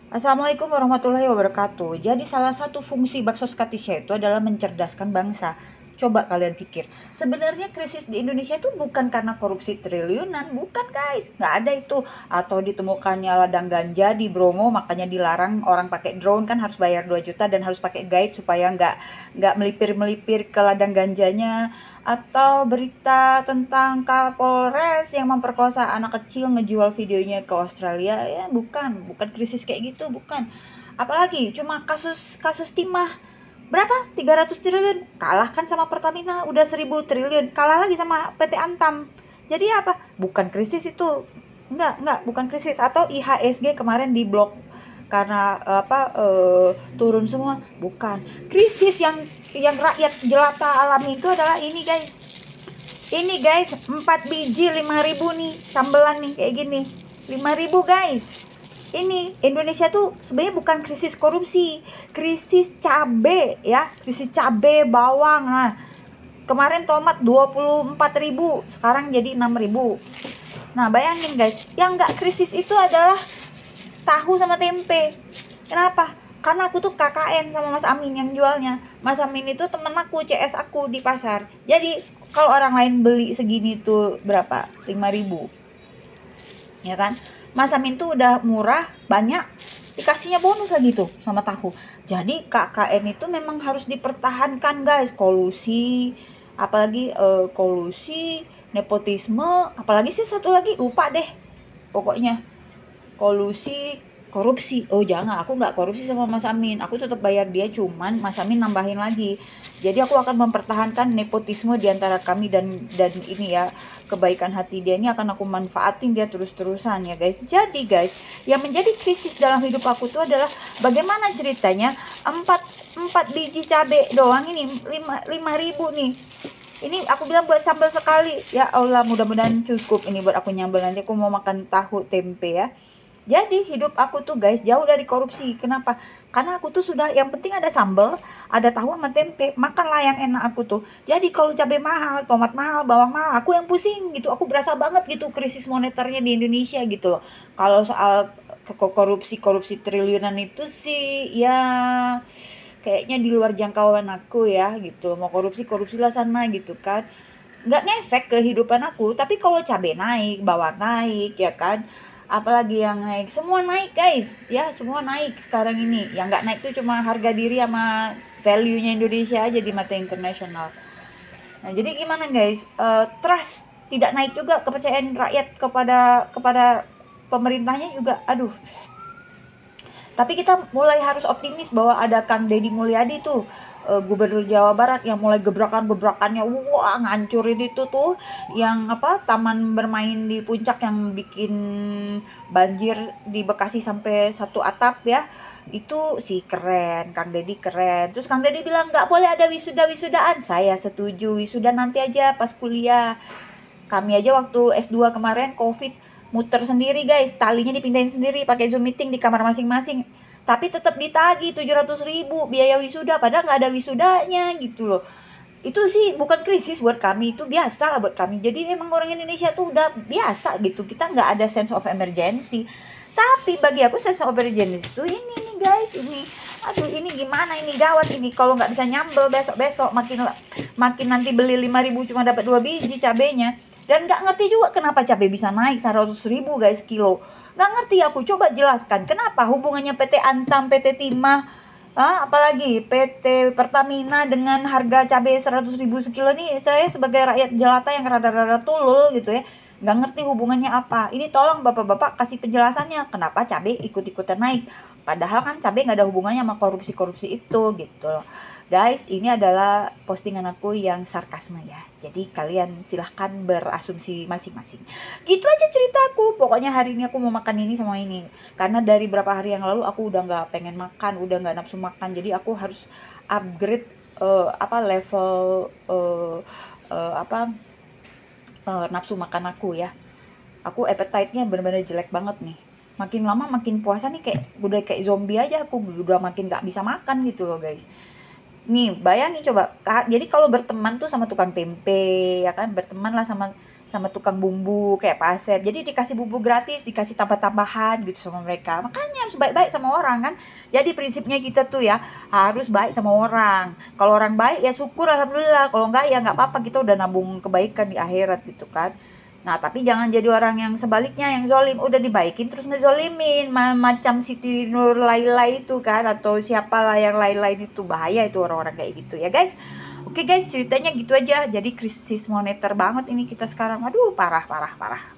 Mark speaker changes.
Speaker 1: Assalamualaikum warahmatullahi wabarakatuh. Jadi salah satu fungsi baksos Katisha itu adalah mencerdaskan bangsa. Coba kalian pikir, sebenarnya krisis di Indonesia itu bukan karena korupsi triliunan, bukan guys, nggak ada itu. Atau ditemukannya ladang ganja di Bromo, makanya dilarang orang pakai drone, kan harus bayar 2 juta dan harus pakai guide supaya nggak melipir-melipir ke ladang ganjanya. Atau berita tentang Kapolres yang memperkosa anak kecil ngejual videonya ke Australia, ya bukan krisis kayak gitu, bukan. Apalagi cuma kasus kasus timah berapa, 300 triliun, kalah kan sama Pertamina udah 1000 triliun, kalah lagi sama PT Antam. Jadi apa, bukan krisis itu, enggak bukan krisis. Atau IHSG kemarin di blok karena turun semua, bukan krisis. Yang rakyat jelata alami itu adalah ini guys, 4 biji 5.000 nih sambelan nih kayak gini, 5.000 guys. Ini Indonesia tuh sebenarnya bukan krisis korupsi, krisis cabe ya, krisis cabe bawang. Nah, kemarin tomat 24.000, sekarang jadi 6.000. Nah, bayangin guys, yang nggak krisis itu adalah tahu sama tempe. Kenapa? Karena aku tuh KKN sama Mas Amin yang jualnya. Mas Amin itu temen aku, CS aku di pasar. Jadi kalau orang lain beli segini tuh berapa? 5.000, ya kan? Mas Amin tuh udah murah, banyak, dikasihnya bonus lagi tuh sama tahu. Jadi KKN itu memang harus dipertahankan guys. Kolusi, apalagi kolusi, nepotisme, apalagi sih satu lagi lupa deh. Pokoknya kolusi, korupsi. Oh jangan, aku nggak korupsi sama Mas Amin, aku tetap bayar dia, cuman Mas Amin nambahin lagi. Jadi aku akan mempertahankan nepotisme di antara kami, dan ini ya, kebaikan hati dia ini akan aku manfaatin dia terus-terusan ya guys. Jadi guys, yang menjadi krisis dalam hidup aku tuh adalah bagaimana ceritanya 4 biji cabe doang ini 5.000 nih. Ini aku bilang buat sambal sekali. Ya Allah, mudah-mudahan cukup ini buat aku nyambel, nanti aku mau makan tahu tempe ya. Jadi hidup aku tuh guys jauh dari korupsi. Kenapa? Karena aku tuh sudah, yang penting ada sambal, ada tahu sama tempe, makanlah yang enak aku tuh. Jadi kalau cabai mahal, tomat mahal, bawang mahal, aku yang pusing gitu. Aku berasa banget gitu krisis moneternya di Indonesia gitu loh. Kalau soal korupsi triliunan itu sih ya kayaknya di luar jangkauan aku ya gitu. Mau korupsi lah sana gitu kan. Nggak ngefek ke kehidupan aku. Tapi kalau cabai naik, bawang naik ya kan, apalagi yang naik, semua naik guys ya, semua naik sekarang ini. Yang nggak naik tuh cuma harga diri sama value nya Indonesia aja di mata internasional. Nah jadi gimana guys, trust tidak naik juga, kepercayaan rakyat kepada kepada pemerintahnya juga, aduh. Tapi kita mulai harus optimis bahwa ada Kang Deddy Mulyadi tuh, Gubernur Jawa Barat, yang mulai gebrakan-gebrakannya, wah ngancurin itu tuh, yang apa, taman bermain di puncak yang bikin banjir di Bekasi sampai satu atap ya. Itu sih keren, Kang Deddy keren. Terus Kang Deddy bilang nggak boleh ada wisuda-wisudaan. Saya setuju, wisuda nanti aja pas kuliah. Kami aja waktu S2 kemarin COVID muter sendiri guys, talinya dipindahin sendiri pakai Zoom meeting di kamar masing-masing. Tapi tetap ditagi 700.000 biaya wisuda, padahal nggak ada wisudanya gitu loh. Itu sih bukan krisis buat kami, itu biasa lah buat kami. Jadi emang orang Indonesia tuh udah biasa gitu, kita nggak ada sense of emergency. Tapi bagi aku sense of emergency itu ini nih guys, ini aduh, ini gimana, ini gawat ini kalau nggak bisa nyambel besok-besok, makin nanti beli 5.000 cuma dapat 2 biji cabenya. Dan nggak ngerti juga kenapa cabai bisa naik 100.000 guys kilo. Nggak ngerti aku, coba jelaskan kenapa hubungannya PT Antam, PT Timah, apalagi PT Pertamina dengan harga cabai 100.000 sekilo nih. Saya sebagai rakyat jelata yang rada-rada tulul gitu ya, nggak ngerti hubungannya apa. Ini tolong bapak-bapak kasih penjelasannya kenapa cabai ikut-ikutan naik. Padahal kan cabai nggak ada hubungannya sama korupsi-korupsi itu gitu loh. Guys, ini adalah postingan aku yang sarkasme ya. Jadi kalian silahkan berasumsi masing-masing. Gitu aja ceritaku. Pokoknya hari ini aku mau makan ini sama ini. Karena dari berapa hari yang lalu aku udah nggak pengen makan, udah nggak nafsu makan. Jadi aku harus upgrade level nafsu makan aku ya. Aku appetite-nya bener-bener jelek banget nih. Makin lama makin puasa nih kayak udah kayak zombie aja, aku udah makin nggak bisa makan gitu loh guys. Nih, bayangin coba, jadi kalau berteman tuh sama tukang tempe, ya kan, berteman lah sama sama tukang bumbu kayak Pak Asep. Jadi dikasih bumbu gratis, dikasih tambah-tambahan gitu sama mereka. Makanya harus baik-baik sama orang kan. Jadi prinsipnya kita tuh ya harus baik sama orang. Kalau orang baik ya syukur alhamdulillah. Kalau enggak ya nggak apa-apa, kita udah nabung kebaikan di akhirat gitu kan. Nah, tapi jangan jadi orang yang sebaliknya, yang zolim. Udah dibaikin terus ngezolimin. Macam Siti Nur Laila itu kan. Atau siapalah yang lain-lain itu. Bahaya itu orang-orang kayak gitu ya guys. Oke guys, ceritanya gitu aja. Jadi krisis moneter banget ini kita sekarang. Aduh, parah, parah, parah.